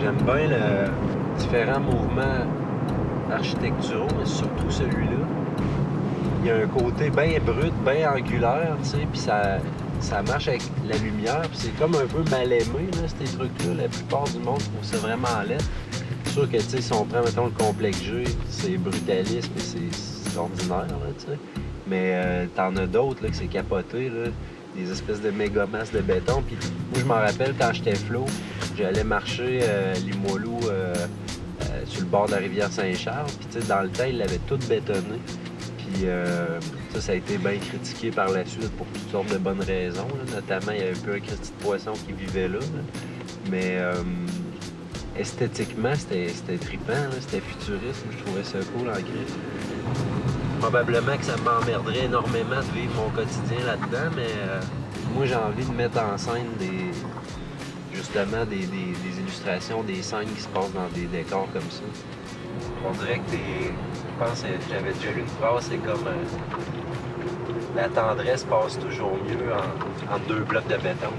J'aime bien les différents mouvements architecturaux, mais surtout celui-là. Il y a un côté bien brut, bien angulaire, tu sais, puis ça marche avec la lumière, puis c'est comme un peu mal aimé, là, ces trucs-là. La plupart du monde trouve ça vraiment laid. C'est sûr que, tu sais, si on prend, mettons, le complexe G, c'est brutalisme et c'est ordinaire, là, tu sais. Mais t'en as d'autres, là, que c'est capoté, là. Des espèces de méga masses de béton. Puis moi, je m'en rappelle, quand j'étais flot, j'allais marcher Limoilou sur le bord de la rivière Saint-Charles. Puis, tu sais, dans le temps, ils l'avaient tout bétonné. Puis ça a été bien critiqué par la suite pour toutes sortes de bonnes raisons. Là. Notamment, il y avait plus un Christy de poisson qui vivait là. Mais esthétiquement, c'était trippant, là. C'était futuriste. Je trouvais ça cool en gris. Probablement que ça m'emmerderait énormément de vivre mon quotidien là-dedans, mais moi, j'ai envie de mettre en scène justement des illustrations, des scènes qui se passent dans des décors comme ça. On dirait que je pense que j'avais déjà lu une phrase, c'est comme la tendresse passe toujours mieux entre deux blocs de béton.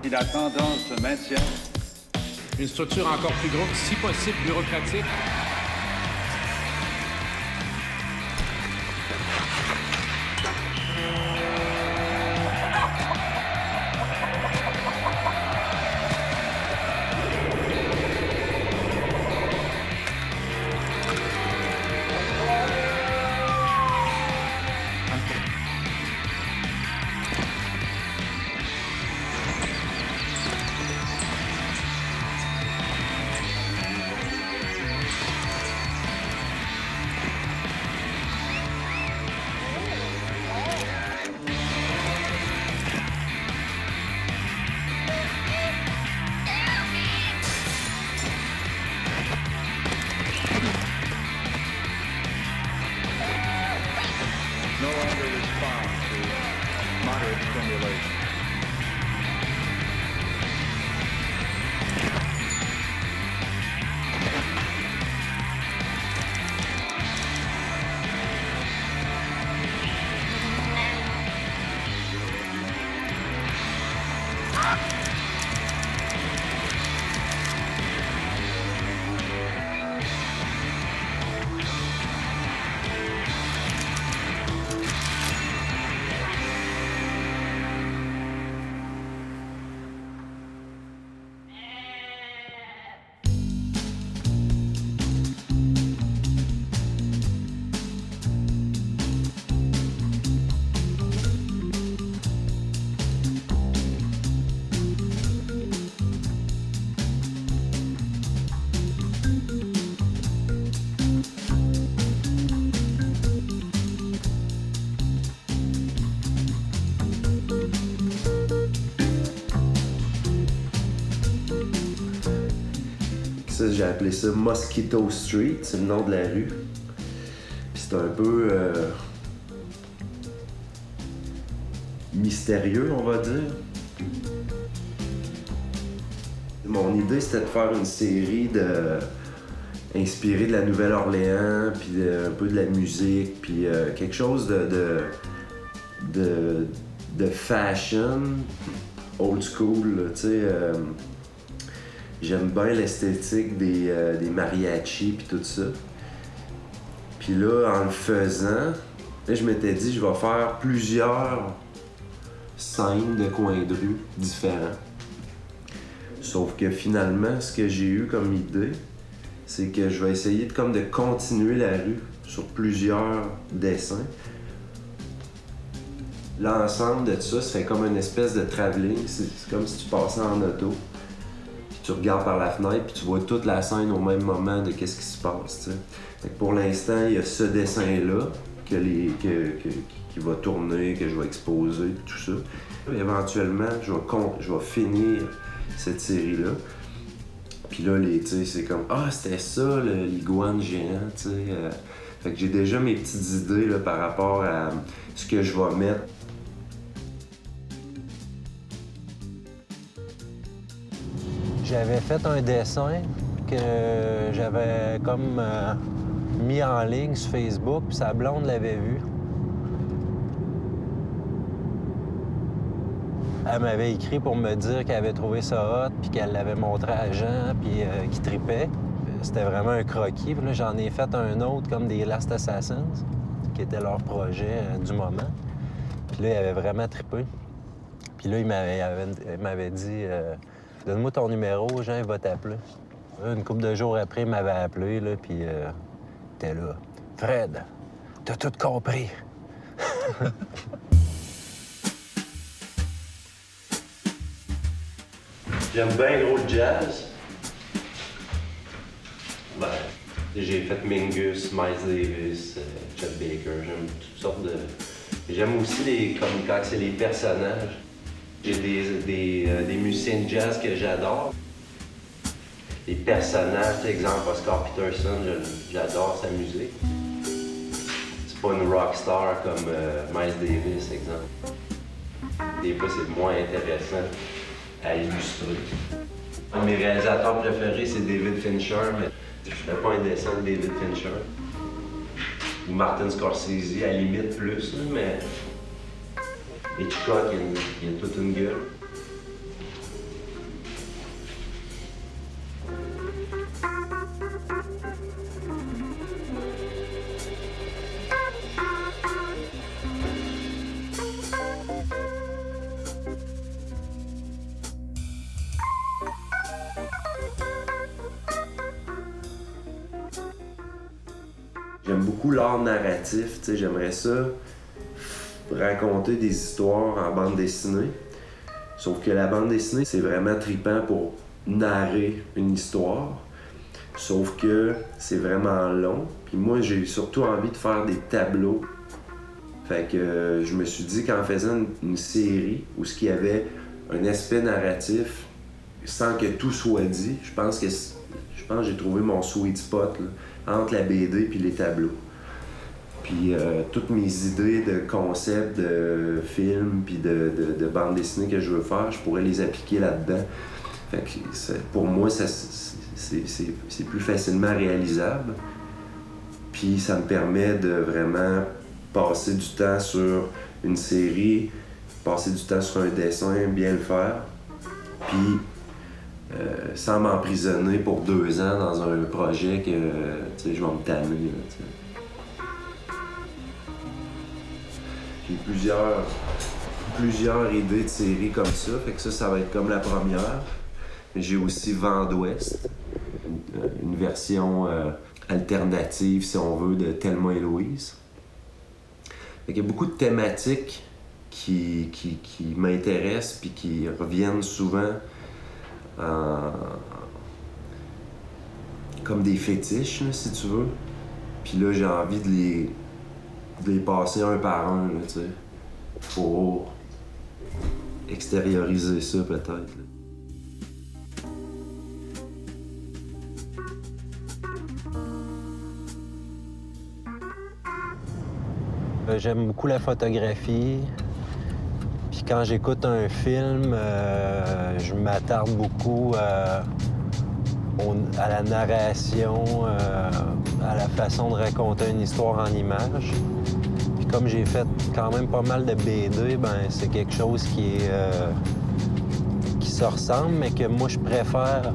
Si la tendance se maintient. Une structure encore plus grosse, si possible bureaucratique. No longer respond to moderate stimulation. Ça, j'ai appelé ça Mosquito Street, c'est le nom de la rue. Puis c'est un peu mystérieux, on va dire. Mon idée, c'était de faire une série inspirée de la Nouvelle-Orléans, puis un peu de la musique, puis quelque chose de fashion, old school, tu sais. J'aime bien l'esthétique des mariachis puis tout ça. Puis là, en le faisant, là, je m'étais dit, je vais faire plusieurs scènes de coins de rue différents. Sauf que finalement, ce que j'ai eu comme idée, c'est que je vais essayer de continuer la rue sur plusieurs dessins. L'ensemble de ça fait comme une espèce de travelling. C'est comme si tu passais en auto. Tu regardes par la fenêtre puis tu vois toute la scène au même moment de qu'est-ce qui se passe, tu sais. Fait que pour l'instant, il y a ce dessin-là qui va tourner, que je vais exposer, tout ça. Et éventuellement, je vais finir cette série-là. Puis là, tu sais, c'est comme « Ah, c'était ça, l'iguane géant », tu sais. Fait que j'ai déjà mes petites idées là, par rapport à ce que je vais mettre. J'avais fait un dessin que j'avais comme mis en ligne sur Facebook, puis sa blonde l'avait vu. Elle m'avait écrit pour me dire qu'elle avait trouvé ça hot, puis qu'elle l'avait montré à Jean, puis qu'il tripait. C'était vraiment un croquis. Puis là, j'en ai fait un autre comme des Last Assassins, qui était leur projet du moment. Puis là, il avait vraiment trippé. Puis là, il m'avait dit donne-moi ton numéro, Jean, il va t'appeler. Une couple de jours après, il m'avait appelé, là, puis t'es là. Fred, t'as tout compris. J'aime bien gros le jazz. Ben, j'ai fait Mingus, Miles Davis, Chet Baker, j'aime toutes sortes de... J'aime aussi comme quand c'est les personnages. J'ai des musiciens de jazz que j'adore. Les personnages, par exemple Oscar Peterson, j'adore sa musique. C'est pas une rockstar comme Miles Davis, exemple. Des fois, c'est moins intéressant à illustrer. Un de mes réalisateurs préférés, c'est David Fincher, mais je fais pas un dessin de David Fincher. Ou Martin Scorsese, à la limite plus, mais Hitchcock, il a toute une gueule. J'aime beaucoup l'art narratif, tu sais, j'aimerais ça raconter des histoires en bande dessinée. Sauf que la bande dessinée, c'est vraiment trippant pour narrer une histoire. Sauf que c'est vraiment long. Puis moi, j'ai surtout envie de faire des tableaux. Fait que je me suis dit qu'en faisant une série où il y avait un aspect narratif, sans que tout soit dit, je pense que j'ai trouvé mon sweet spot là, entre la BD puis les tableaux. Puis toutes mes idées de concepts, de films, puis de bande dessinée que je veux faire, je pourrais les appliquer là-dedans. Fait que pour moi, c'est plus facilement réalisable. Puis ça me permet de vraiment passer du temps sur une série, passer du temps sur un dessin, bien le faire. Puis sans m'emprisonner pour 2 ans dans un projet que je vais me tanner. Là, j'ai plusieurs idées de séries comme ça, fait que ça va être comme la première. Mais j'ai aussi Vent d'Ouest, une version alternative, si on veut, de Thelma et Louise. Fait qu'il y a beaucoup de thématiques qui m'intéressent puis qui reviennent souvent comme des fétiches, là, si tu veux. Puis là, j'ai envie de les passer un par un, là, tu sais, pour extérioriser ça, peut-être. Là. J'aime beaucoup la photographie. Puis quand j'écoute un film, je m'attarde beaucoup à la narration, à la façon de raconter une histoire en images. Puis comme j'ai fait quand même pas mal de BD, ben c'est quelque chose qui se ressemble, mais que moi je préfère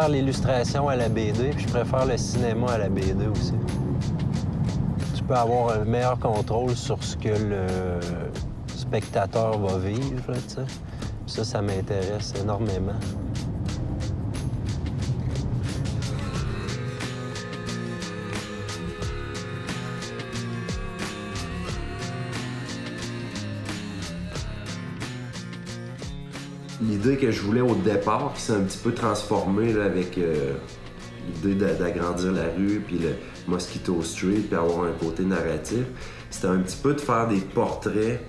l'illustration à la BD, puis je préfère le cinéma à la BD aussi. Tu peux avoir un meilleur contrôle sur ce que le spectateur va vivre, tu sais. Ça m'intéresse énormément. L'idée que je voulais au départ, qui s'est un petit peu transformée là, avec l'idée d'agrandir la rue, puis le Mosquito Street, puis avoir un côté narratif, c'était un petit peu de faire des portraits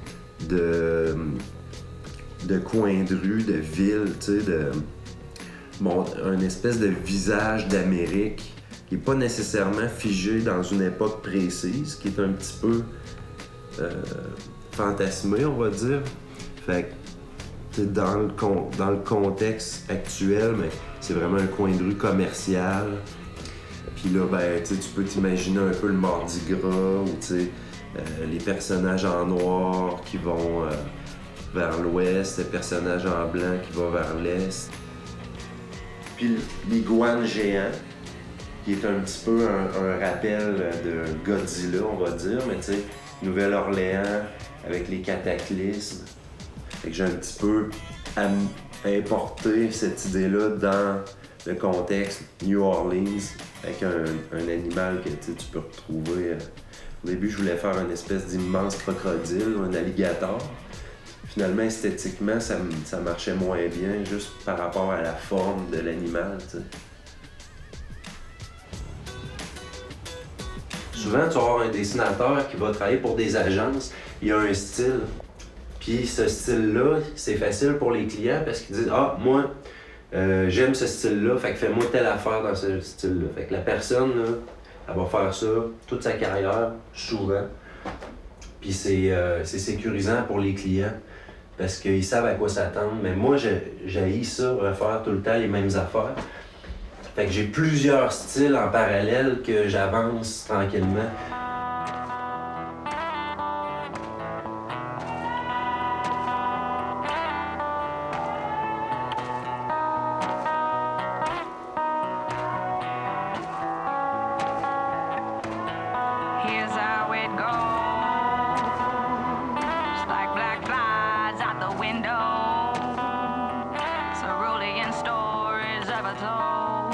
de coins de rue, de villes, tu sais, un espèce de visage d'Amérique qui n'est pas nécessairement figé dans une époque précise, qui est un petit peu fantasmé, on va dire. Fait que dans le contexte actuel, mais c'est vraiment un coin de rue commercial. Puis là, ben, tu peux t'imaginer un peu le Mardi Gras ou les personnages en noir qui vont vers l'ouest, les personnages en blanc qui vont vers l'est. Puis l'iguane géant, qui est un petit peu un rappel de Godzilla, on va dire, mais tu sais, Nouvelle-Orléans avec les cataclysmes. Fait que j'ai un petit peu importé cette idée-là dans le contexte New Orleans avec un animal que tu peux retrouver. Au début, je voulais faire une espèce d'immense crocodile, un alligator. Finalement, esthétiquement, ça marchait moins bien, juste par rapport à la forme de l'animal, tu sais. Souvent, tu vas avoir un dessinateur qui va travailler pour des agences, il a un style. Puis ce style-là, c'est facile pour les clients parce qu'ils disent « Ah, moi, j'aime ce style-là, fait que fais-moi telle affaire dans ce style-là. » Fait que la personne, là, elle va faire ça toute sa carrière, souvent. Puis c'est sécurisant pour les clients parce qu'ils savent à quoi s'attendre. Mais moi, j'haïs ça, refaire tout le temps les mêmes affaires. Fait que j'ai plusieurs styles en parallèle que j'avance tranquillement. Here's how it goes, like black flies out the window, cerulean stories ever told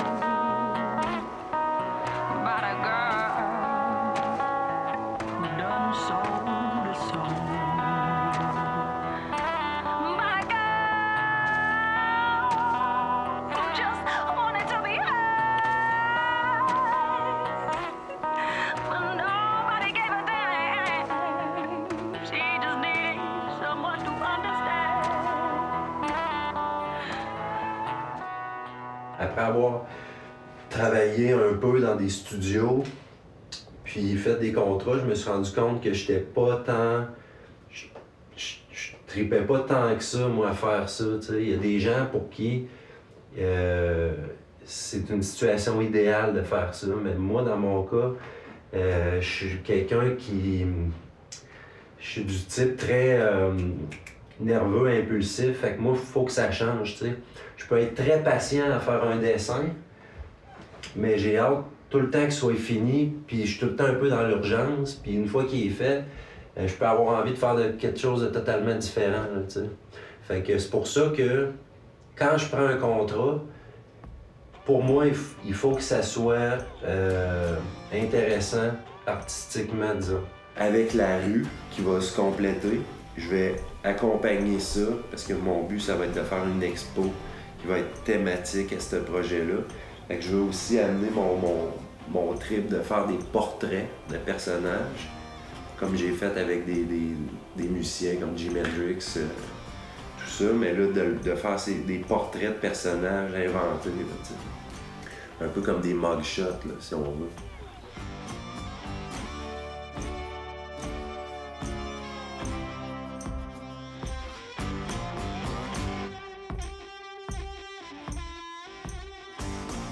about a girl who done soul to soul, about a girl who just wanted to be heard. But nobody gave a damn. She just needed someone to understand. Après avoir travaillé un peu dans des studios, puis fait des contrats, je me suis rendu compte que j'étais pas tant... Je tripais pas tant que ça, moi, à faire ça, tu sais. Il y a des gens pour qui c'est une situation idéale de faire ça, mais moi, dans mon cas, je suis quelqu'un qui... Je suis du type très nerveux, impulsif, fait que moi, il faut que ça change, tu sais. Je peux être très patient à faire un dessin, mais j'ai hâte tout le temps qu'il soit fini, puis je suis tout le temps un peu dans l'urgence, puis une fois qu'il est fait, je peux avoir envie de faire quelque chose de totalement différent, là, tu sais. Fait que c'est pour ça que quand je prends un contrat, pour moi, il faut que ça soit intéressant artistiquement, disons. Avec la rue qui va se compléter, je vais accompagner ça, parce que mon but, ça va être de faire une expo qui va être thématique à ce projet-là. Fait que je veux aussi amener mon trip de faire des portraits de personnages, comme j'ai fait avec des musiciens comme Jimi Hendrix, tout ça, mais là, de faire des portraits de personnages inventés, là, un peu comme des mugshots, là, si on veut.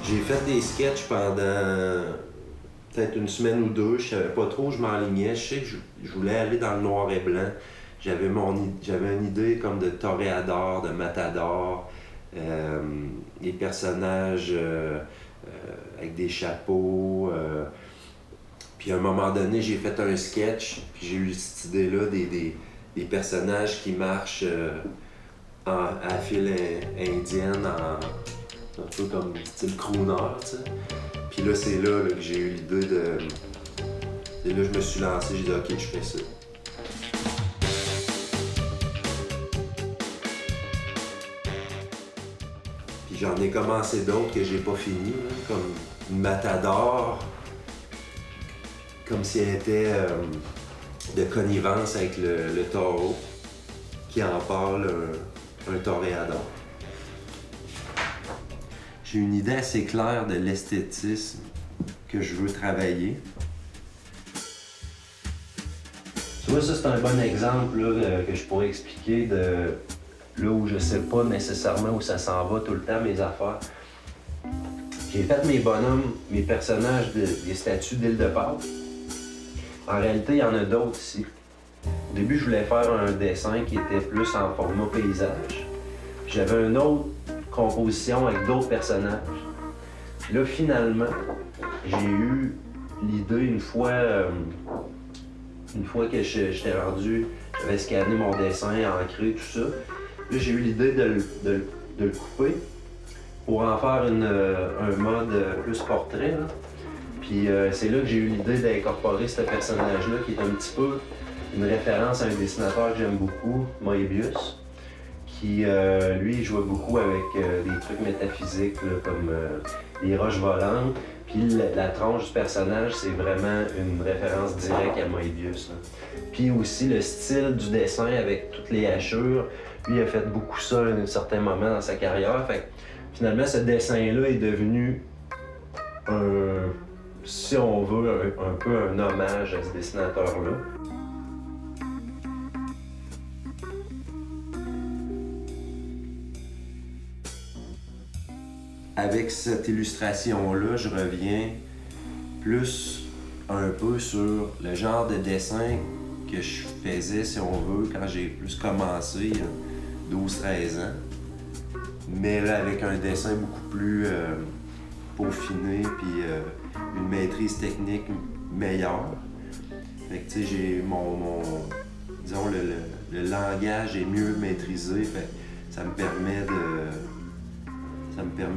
J'ai fait des sketchs pendant peut-être une semaine ou deux. Je savais pas trop où je m'enlignais. Je sais que je voulais aller dans le noir et blanc. J'avais une idée comme de toréador, de matador, des personnages avec des chapeaux. Puis à un moment donné, j'ai fait un sketch, puis j'ai eu cette idée-là des personnages qui marchent à file indienne, un peu comme style crooner, tu sais. Puis là, c'est là que j'ai eu l'idée de... Et là, je me suis lancé, j'ai dit « Ok, je fais ça ». Puis j'en ai commencé d'autres que j'ai pas fini, là, comme une matador, comme si elle était de connivence avec le taureau, qui en parle un toréador. J'ai une idée assez claire de l'esthétisme que je veux travailler. Tu vois, ça c'est un bon exemple là, que je pourrais expliquer de là où je sais pas nécessairement où ça s'en va tout le temps, mes affaires. J'ai fait mes bonhommes, mes personnages des statues d'Île de Pâques. En réalité, il y en a d'autres ici. Au début, je voulais faire un dessin qui était plus en format paysage. Puis j'avais une autre composition avec d'autres personnages. Puis là, finalement, j'ai eu l'idée une fois que j'étais rendu, j'avais scanné mon dessin, ancré, tout ça. Là, j'ai eu l'idée de le couper pour en faire un mode plus portrait. Là. Puis c'est là que j'ai eu l'idée d'incorporer ce personnage-là qui est un petit peu une référence à un dessinateur que j'aime beaucoup, Moebius, qui lui jouait beaucoup avec des trucs métaphysiques là, comme les roches volantes. Puis la tronche du personnage, c'est vraiment une référence directe à Moebius. Là. Puis aussi le style du dessin avec toutes les hachures. Lui, il a fait beaucoup ça à un certain moment dans sa carrière. Fait que, finalement, ce dessin-là est devenu si on veut, un peu un hommage à ce dessinateur-là. Avec cette illustration-là, je reviens plus un peu sur le genre de dessin que je faisais, si on veut, quand j'ai plus commencé, il y a 12-13 ans. Mais là, avec un dessin beaucoup plus peaufiné, puis une maîtrise technique meilleure. Fait que, tu sais, j'ai disons, le langage est mieux maîtrisé, fait que ça me permet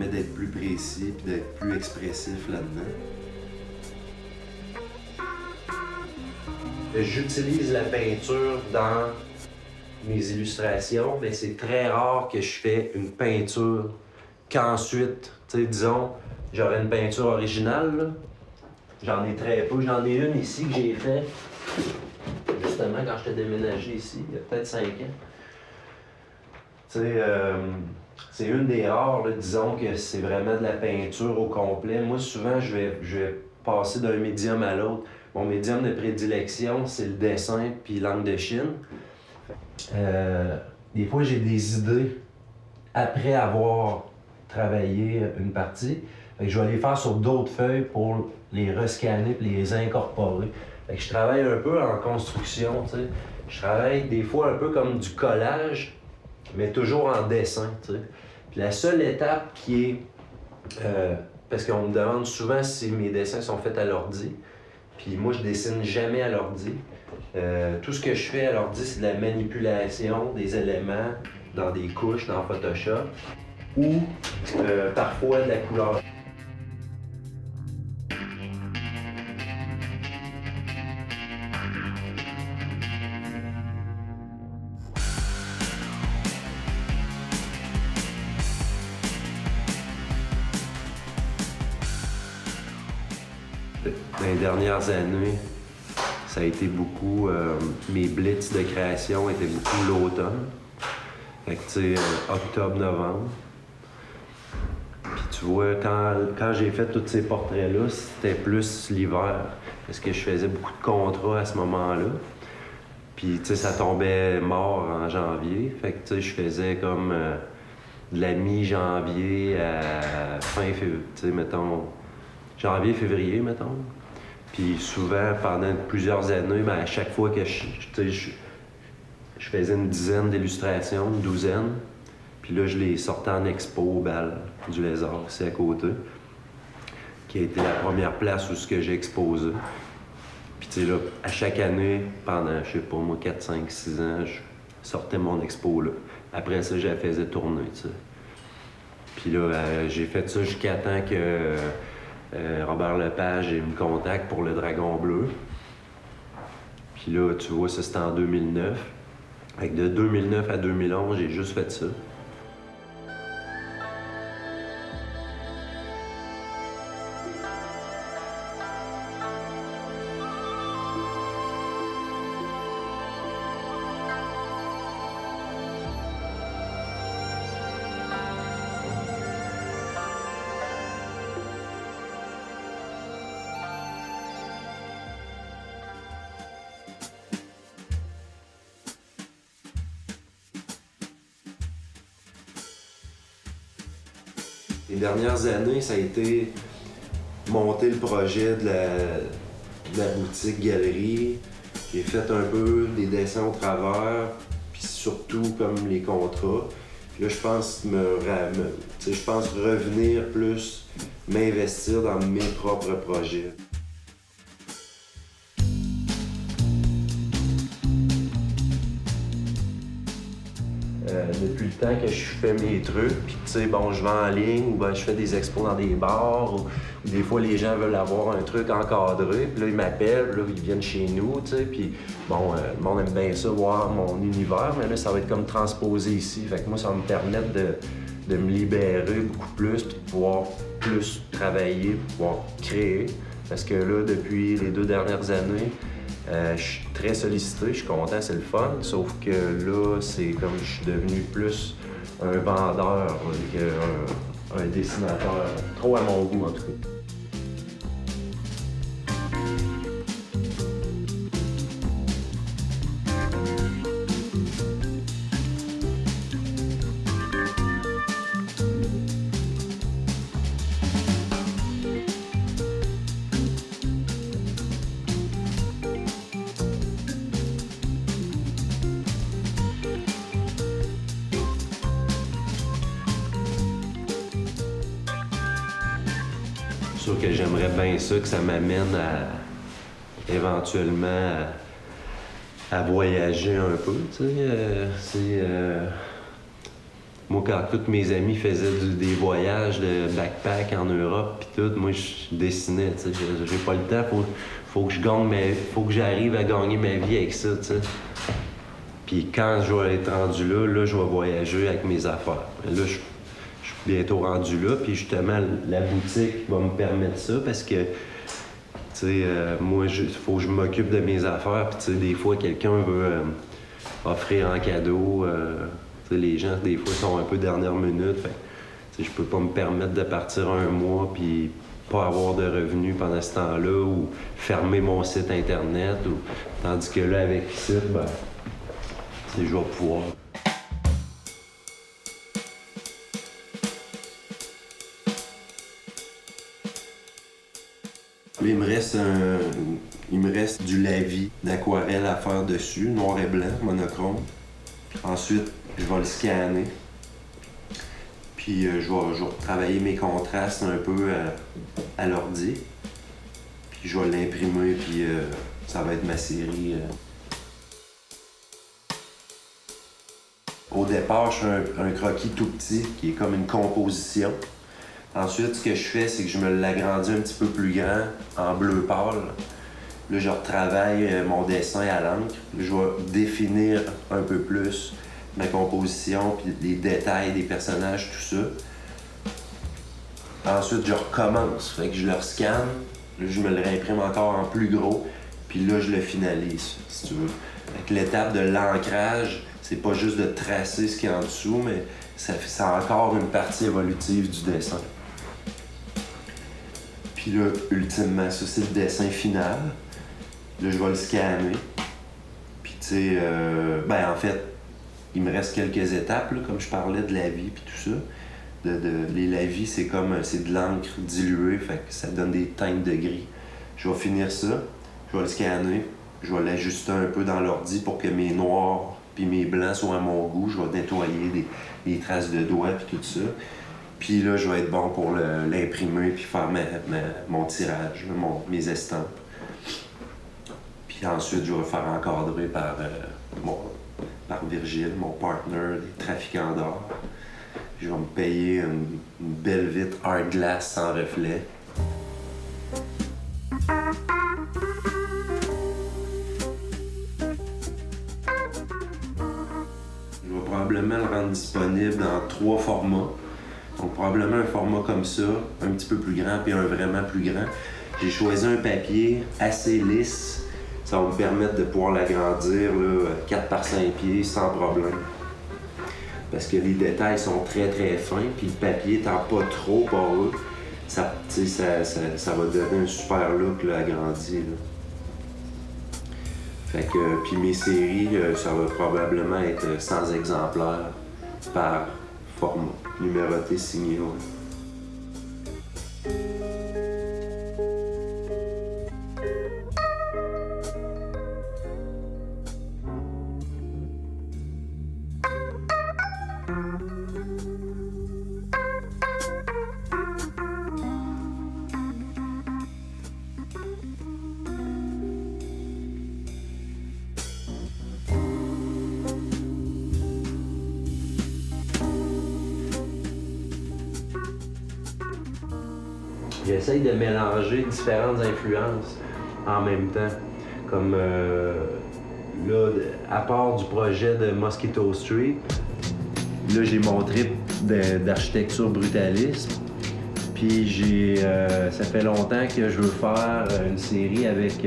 d'être plus précis puis d'être plus expressif là-dedans. J'utilise la peinture dans mes illustrations, mais c'est très rare que je fais une peinture qu'ensuite, tu sais, disons, j'aurais une peinture originale, là. J'en ai très peu. J'en ai une ici que j'ai fait justement quand j'étais déménagé ici, il y a peut-être 5 ans. Tu sais, c'est une des rares, là, disons que c'est vraiment de la peinture au complet. Moi, souvent, je vais passer d'un médium à l'autre. Mon médium de prédilection, c'est le dessin puis l'encre de Chine. Des fois, j'ai des idées après avoir travaillé une partie. Fait que je vais les faire sur d'autres feuilles pour les rescanner et les incorporer. Fait que je travaille un peu en construction, tu sais. Je travaille des fois un peu comme du collage, mais toujours en dessin, tu sais. Puis la seule étape qui est... parce qu'on me demande souvent si mes dessins sont faits à l'ordi. Puis moi, je dessine jamais à l'ordi. Tout ce que je fais à l'ordi, c'est de la manipulation des éléments dans des couches, dans Photoshop, ou parfois de la couleur. Dans les dernières années, ça a été beaucoup... mes blitz de création étaient beaucoup l'automne. Fait que, tu sais, octobre-novembre. Puis tu vois, quand j'ai fait tous ces portraits-là, c'était plus l'hiver. Parce que je faisais beaucoup de contrats à ce moment-là. Puis, tu sais, ça tombait mort en janvier. Fait que, tu sais, je faisais comme de la mi-janvier à fin février. Tu sais, mettons... janvier-février, mettons. Puis souvent, pendant plusieurs années, ben, à chaque fois que je faisais une dizaine d'illustrations, une douzaine, puis là, je les sortais en expo au Bal du Lézard, ici à côté, qui a été la première place où j'ai exposé. Puis tu sais, là, à chaque année, pendant, je sais pas moi, 4, 5, 6 ans, je sortais mon expo là. Après ça, je la faisais tourner, tu sais. Puis là, j'ai fait ça jusqu'à temps que... Robert Lepage me contacte pour le Dragon Bleu. Puis là, tu vois, ça c'était en 2009. Fait que de 2009 à 2011, j'ai juste fait ça. Les dernières années, ça a été monter le projet la boutique galerie. J'ai fait un peu des dessins au travers, puis surtout comme les contrats. Puis là, je pense je pense revenir plus, m'investir dans mes propres projets. Depuis le temps que je fais mes trucs, puis tu sais, bon, je vais en ligne, ou ben je fais des expos dans des bars, ou des fois les gens veulent avoir un truc encadré, puis là ils m'appellent, puis là ils viennent chez nous, tu sais, puis bon, le monde aime bien ça, voir mon univers, mais là ça va être comme transposé ici, fait que moi ça va me permettre de me libérer beaucoup plus, puis de pouvoir plus travailler, pouvoir créer, parce que là, depuis les 2 dernières années, je suis très sollicité, je suis content, c'est le fun, sauf que là, c'est comme je suis devenu plus un vendeur qu'un dessinateur, trop à mon goût en tout cas. C'est sûr que j'aimerais bien ça, que ça m'amène éventuellement à voyager un peu, tu sais. Moi, quand tous mes amis faisaient des voyages de backpack en Europe pis tout, moi, je dessinais, tu sais. J'ai pas le temps, faut que j'arrive à gagner ma vie avec ça, tu sais. Puis quand je vais être rendu là, je vais voyager avec mes affaires. Là, je suis bientôt rendu là, puis justement, la boutique va me permettre ça parce que, tu sais, moi, il faut que je m'occupe de mes affaires, puis tu sais, des fois, quelqu'un veut offrir en cadeau, tu sais, les gens, des fois, sont un peu dernière minute, fait tu sais, je peux pas me permettre de partir un mois, puis pas avoir de revenus pendant ce temps-là, ou fermer mon site Internet, tandis que là, avec le site, ben, tu sais, je vais pouvoir. Il me reste du lavis d'aquarelle à faire dessus, noir et blanc, monochrome. Ensuite, je vais le scanner. Puis je vais travailler mes contrastes un peu à l'ordi. Puis je vais l'imprimer, puis ça va être ma série. Au départ, je fais un croquis tout petit qui est comme une composition. Ensuite, ce que je fais, c'est que je me l'agrandis un petit peu plus grand, en bleu pâle. Là, je retravaille mon dessin à l'encre. Je vais définir un peu plus ma composition, puis les détails des personnages, tout ça. Ensuite, je recommence. Fait que je le rescanne. Là, je me le réimprime encore en plus gros. Puis là, je le finalise, si tu veux. Fait que l'étape de l'ancrage, c'est pas juste de tracer ce qu'il y a en dessous, mais c'est encore une partie évolutive du dessin. Puis là, ultimement, ça, c'est le dessin final. Là, je vais le scanner. Puis, tu sais, en fait, il me reste quelques étapes, là, comme je parlais de la vie puis tout ça. Les lavis, c'est de l'encre diluée, fait que ça donne des teintes de gris. Je vais finir ça, je vais le scanner, je vais l'ajuster un peu dans l'ordi pour que mes noirs puis mes blancs soient à mon goût. Je vais nettoyer les traces de doigts puis tout ça. Puis là, je vais être bon pour l'imprimer puis faire mon tirage, mes estampes. Puis ensuite, je vais le faire encadrer par Virgile, mon partner, des trafiquants d'or. Je vais me payer une belle vitre Art Glass sans reflet. Je vais probablement le rendre disponible dans 3 formats. Donc probablement un format comme ça, un petit peu plus grand, puis un vraiment plus grand. J'ai choisi un papier assez lisse. Ça va me permettre de pouvoir l'agrandir 4 par 5 pieds sans problème. Parce que les détails sont très très fins, puis le papier étant pas trop poreux, ça va donner un super look là, agrandi. Là. Fait que, puis mes séries, ça va probablement être 100 exemplaires par format, numéroté, signé. Ouais. J'essaye de mélanger différentes influences en même temps. Comme là, à part du projet de Mosquito Street, là j'ai mon trip d'architecture brutaliste. Puis ça fait longtemps que je veux faire une série avec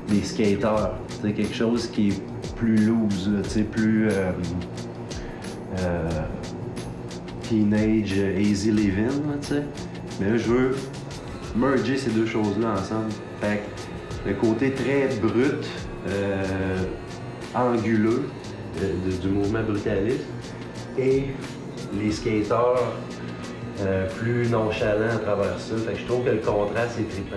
des skaters. Tu sais, quelque chose qui est plus loose, là, tu sais, plus teenage, easy living, là, tu sais. Mais là, je veux merger ces deux choses-là ensemble. Fait que le côté très brut, anguleux du mouvement brutaliste et les skaters plus nonchalants à travers ça. Fait que je trouve que le contraste est trippant.